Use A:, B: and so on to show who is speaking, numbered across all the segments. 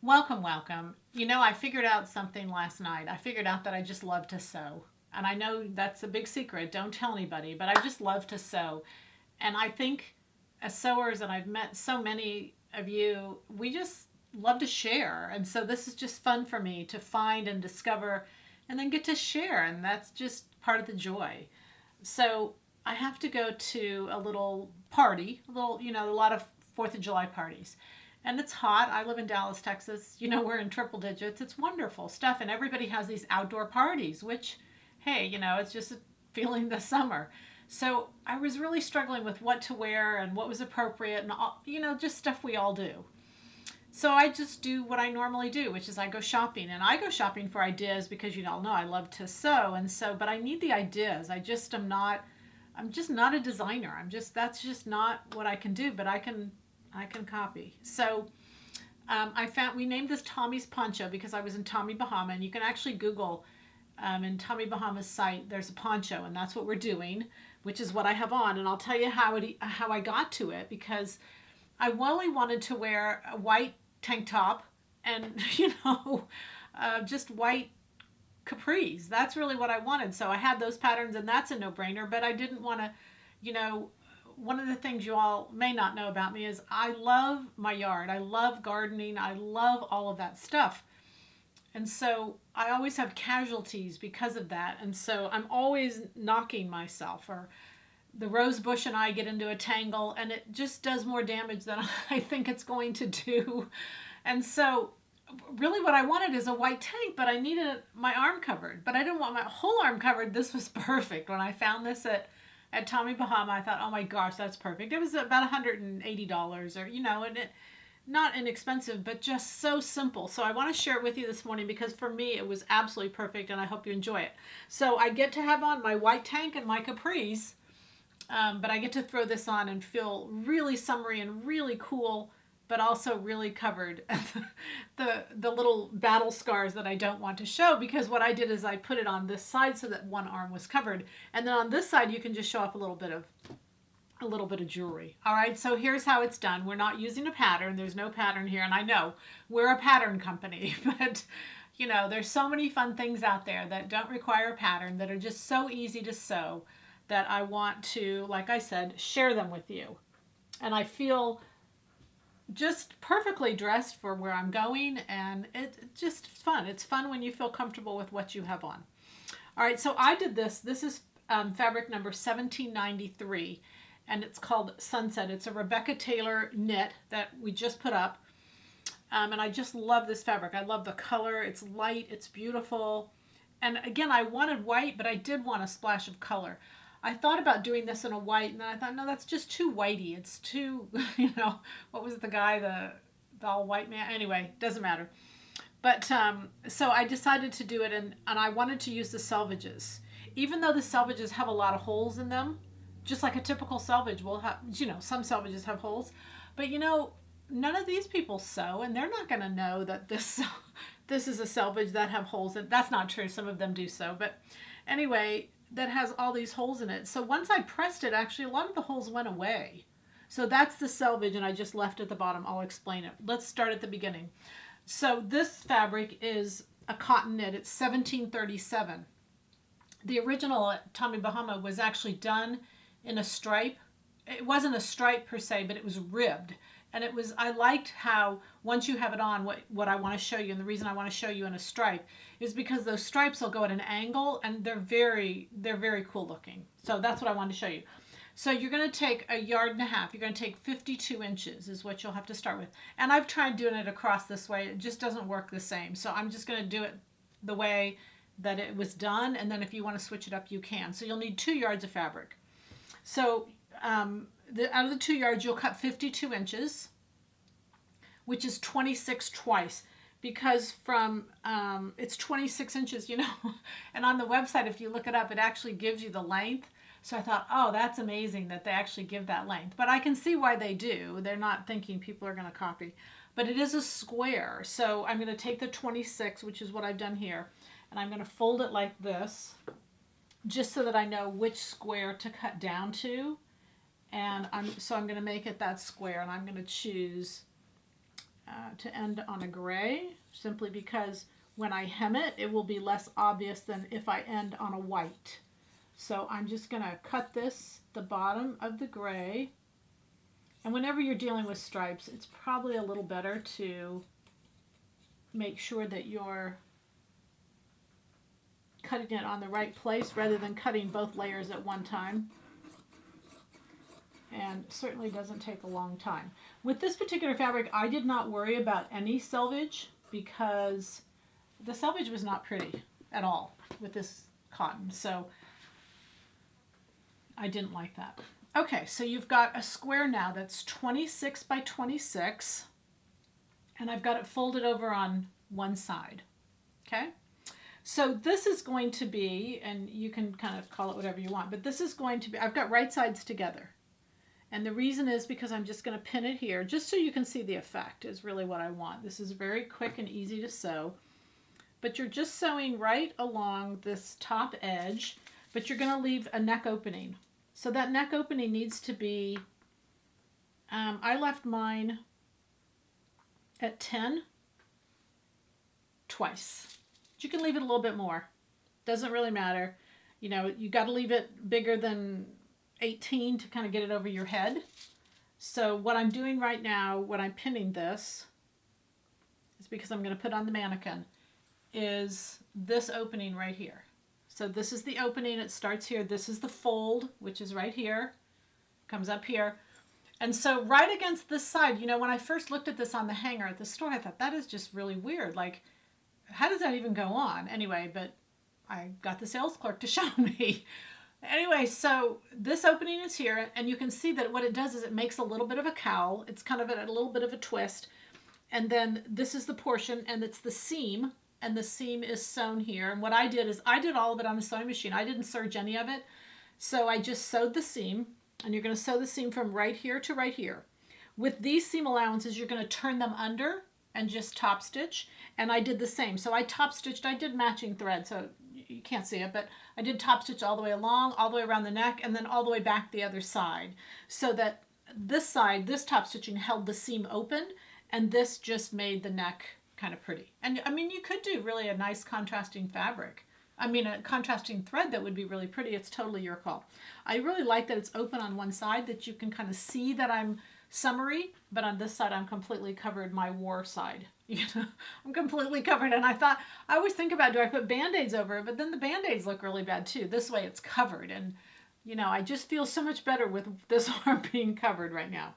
A: Welcome, welcome. You know, I figured out something last night. I figured out that I just love to sew. And I know that's a big secret. Don't tell anybody, but I just love to sew. And I think as sewers, and I've met so many of you, we just love to share. And so this is just fun for me to find and discover and then get to share. And that's just part of the joy. So I have to go to a little party, a lot of 4th of July parties. And it's hot. I live in Dallas, Texas. We're in triple digits. It's wonderful stuff. And everybody has these outdoor parties, which, hey, it's just feeling the summer. So I was really struggling with what to wear and what was appropriate and, just stuff we all do. So I just do what I normally do, which is I go shopping. And I go shopping for ideas because you all know I love to sew. And so, but I need the ideas. I'm just not a designer. That's just not what I can do, but I can copy. So we named this Tommy's Poncho because I was in Tommy Bahama, and you can actually Google in Tommy Bahama's site. There's a poncho, and that's what we're doing, which is what I have on. And I'll tell you how I got to it because I only wanted to wear a white tank top and just white capris. That's really what I wanted. So I had those patterns, and that's a no-brainer. But I didn't want to, you know, one of the things you all may not know about me is I love my yard. I love gardening. I love all of that stuff. And so I always have casualties because of that. And so I'm always knocking myself, or the rose bush and I get into a tangle, and it just does more damage than I think it's going to do. And so really what I wanted is a white tank, but I needed my arm covered. But I didn't want my whole arm covered. This was perfect. When I found this at Tommy Bahama, I thought, oh my gosh, that's perfect. It was about $180 and it not inexpensive, but just so simple. So I want to share it with you this morning because for me, it was absolutely perfect and I hope you enjoy it. So I get to have on my white tank and my capris, but I get to throw this on and feel really summery and really cool, but also really covered. The little battle scars that I don't want to show, because what I did is I put it on this side so that one arm was covered, and then on this side you can just show off a little bit of jewelry. All right, so here's how it's done. We're not using a pattern. There's no pattern here, and I know we're a pattern company, but there's so many fun things out there that don't require a pattern, that are just so easy to sew, that I want to, like I said, share them with you. And I feel just perfectly dressed for where I'm going, and it's just fun. It's fun when you feel comfortable with what you have on. All right, so I did this. This is fabric number 1793, and it's called Sunset. It's a Rebecca Taylor knit that we just put up, and I just love this fabric. I love the color. It's light. It's beautiful. And again, I wanted white, but I did want a splash of color. I thought about doing this in a white, and then I thought, no, that's just too whitey. It's too, what was the guy, the all white man? Anyway, doesn't matter. But so I decided to do it, and I wanted to use the selvages. Even though the selvages have a lot of holes in them, just like a typical selvage will have, some selvages have holes. But none of these people sew, and they're not going to know that this is a selvage that have holes in. That's not true. Some of them do sew, but anyway, that has all these holes in it. So once I pressed it, actually a lot of the holes went away. So that's the selvage, and I just left at the bottom. I'll explain it. Let's start at the beginning. So this fabric is a cotton knit. It's 1737. The original at Tommy Bahama was actually done in a stripe. It wasn't a stripe per se, but it was ribbed. And I liked how once you have it on, what I want to show you, and the reason I want to show you in a stripe is because those stripes will go at an angle, and they're very cool looking. So that's what I wanted to show you. So you're going to take 1.5 yards. You're going to take 52 inches is what you'll have to start with. And I've tried doing it across this way. It just doesn't work the same. So I'm just going to do it the way that it was done. And then if you want to switch it up, you can. So you'll need 2 yards of fabric. So out of the 2 yards, you'll cut 52 inches, which is 26 twice, because from it's 26 inches, and on the website, if you look it up, it actually gives you the length. So I thought, oh, that's amazing that they actually give that length. But I can see why they do. They're not thinking people are going to copy. But it is a square. So I'm going to take the 26, which is what I've done here, and I'm going to fold it like this, just so that I know which square to cut down to. And I'm going to make it that square, and I'm going to choose to end on a gray, simply because when I hem it, it will be less obvious than if I end on a white. So I'm just going to cut this, the bottom of the gray. And whenever you're dealing with stripes, it's probably a little better to make sure that you're cutting it on the right place rather than cutting both layers at one time. And certainly doesn't take a long time. With this particular fabric, I did not worry about any selvage because the selvage was not pretty at all with this cotton. So I didn't like that. Okay, so you've got a square now that's 26 by 26, and I've got it folded over on one side. Okay, so this is going to be, and you can kind of call it whatever you want, but this is going to be, I've got right sides together. And the reason is because I'm just going to pin it here, just so you can see the effect is really what I want. This is very quick and easy to sew, but you're just sewing right along this top edge, but you're going to leave a neck opening. So that neck opening needs to be, I left mine at 10 twice. But you can leave it a little bit more. Doesn't really matter. You know, you got to leave it bigger than 18 to kind of get it over your head. So what I'm doing right now, when I'm pinning this, is because I'm going to put on the mannequin, is this opening right here. So this is the opening, it starts here. This is the fold, which is right here, comes up here. And so right against this side, you know, when I first looked at this on the hanger at the store, I thought that is just really weird. Like, how does that even go on? Anyway, but I got the sales clerk to show me. Anyway, so this opening is here, and you can see that what it does is it makes a little bit of a cowl. It's kind of a little bit of a twist. And then this is the portion, and it's the seam, and the seam is sewn here. And what I did is I did all of it on a sewing machine. I didn't serge any of it. So I just sewed the seam, and you're going to sew the seam from right here to right here. With these seam allowances, you're going to turn them under and just top stitch. And I did the same. So I top stitched, I did matching thread, so you can't see it, but I did top stitch all the way along, all the way around the neck, and then all the way back the other side. So that this side, this top stitching held the seam open, and this just made the neck kind of pretty. And I mean, you could do really a nice contrasting fabric. I mean, a contrasting thread that would be really pretty. It's totally your call. I really like that it's open on one side, that you can kind of see that I'm summery, but on this side I'm completely covered, my war side. You know, I'm completely covered. And I thought, I always think about, do I put Band-Aids over it? But then the Band-Aids look really bad too. This way it's covered. And, you know, I just feel so much better with this arm being covered right now.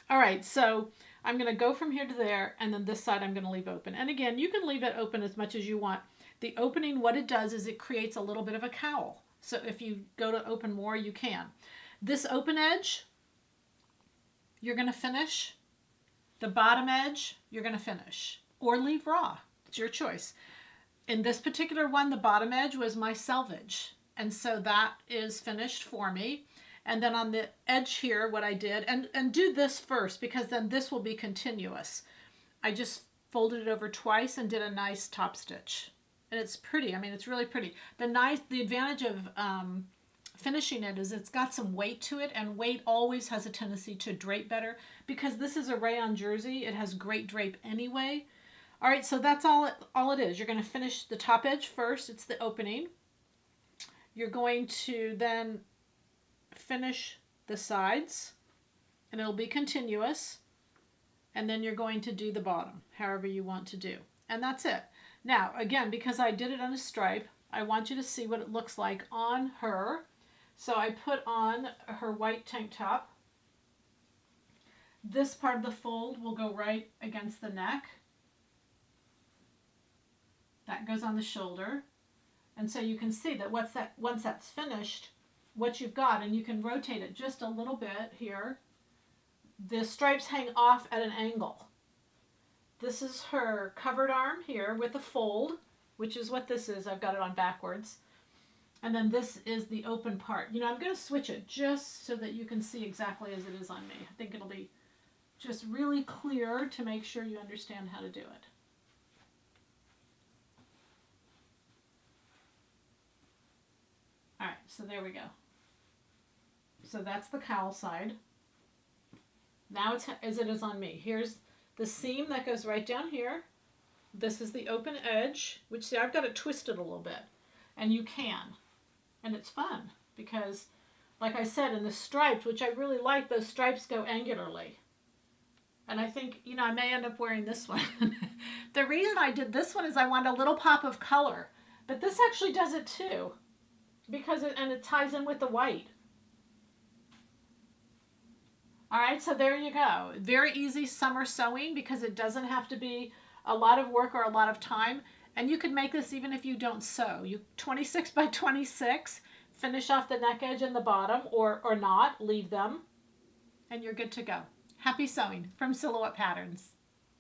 A: All right, so I'm going to go from here to there, and then this side I'm going to leave open. And again, you can leave it open as much as you want. The opening, what it does is it creates a little bit of a cowl. So if you go to open more, you can. This open edge, you're going to finish. The bottom edge, you're going to finish. Or leave raw. It's your choice. In this particular one, the bottom edge was my selvage. And so that is finished for me. And then on the edge here, what I did, and do this first, because then this will be continuous. I just folded it over twice and did a nice top stitch. And it's pretty. I mean, it's really pretty. The advantage of finishing it is it's got some weight to it, and weight always has a tendency to drape better. Because this is a rayon jersey, it has great drape anyway. All right, so that's all it is. You're going to finish the top edge first. It's the opening. You're going to then finish the sides, and it'll be continuous, and then you're going to do the bottom however you want to do, and that's it. Now again, because I did it on a stripe, I want you to see what it looks like on her. So I put on her white tank top. This part of the fold will go right against the neck. That goes on the shoulder, and so you can see that once that's finished, what you've got, and you can rotate it just a little bit here. The stripes hang off at an angle. This is her covered arm here with a fold, which is what this is. I've got it on backwards. And then this is the open part. You know, I'm going to switch it just so that you can see exactly as it is on me. I think it'll be just really clear to make sure you understand how to do it. All right, so there we go. So that's the cowl side. Now it's as it is on me. Here's the seam that goes right down here. This is the open edge, which, see, I've got to twist it a little bit. And you can. And it's fun because, like I said, in the stripes, which I really like, those stripes go angularly. And I think, you know, I may end up wearing this one. The reason I did this one is I want a little pop of color. But this actually does it too. Because it ties in with the white. All right, so there you go. Very easy summer sewing because it doesn't have to be a lot of work or a lot of time. And you can make this even if you don't sew. You 26 by 26, finish off the neck edge and the bottom, or not, leave them, and you're good to go. Happy sewing from Silhouette Patterns.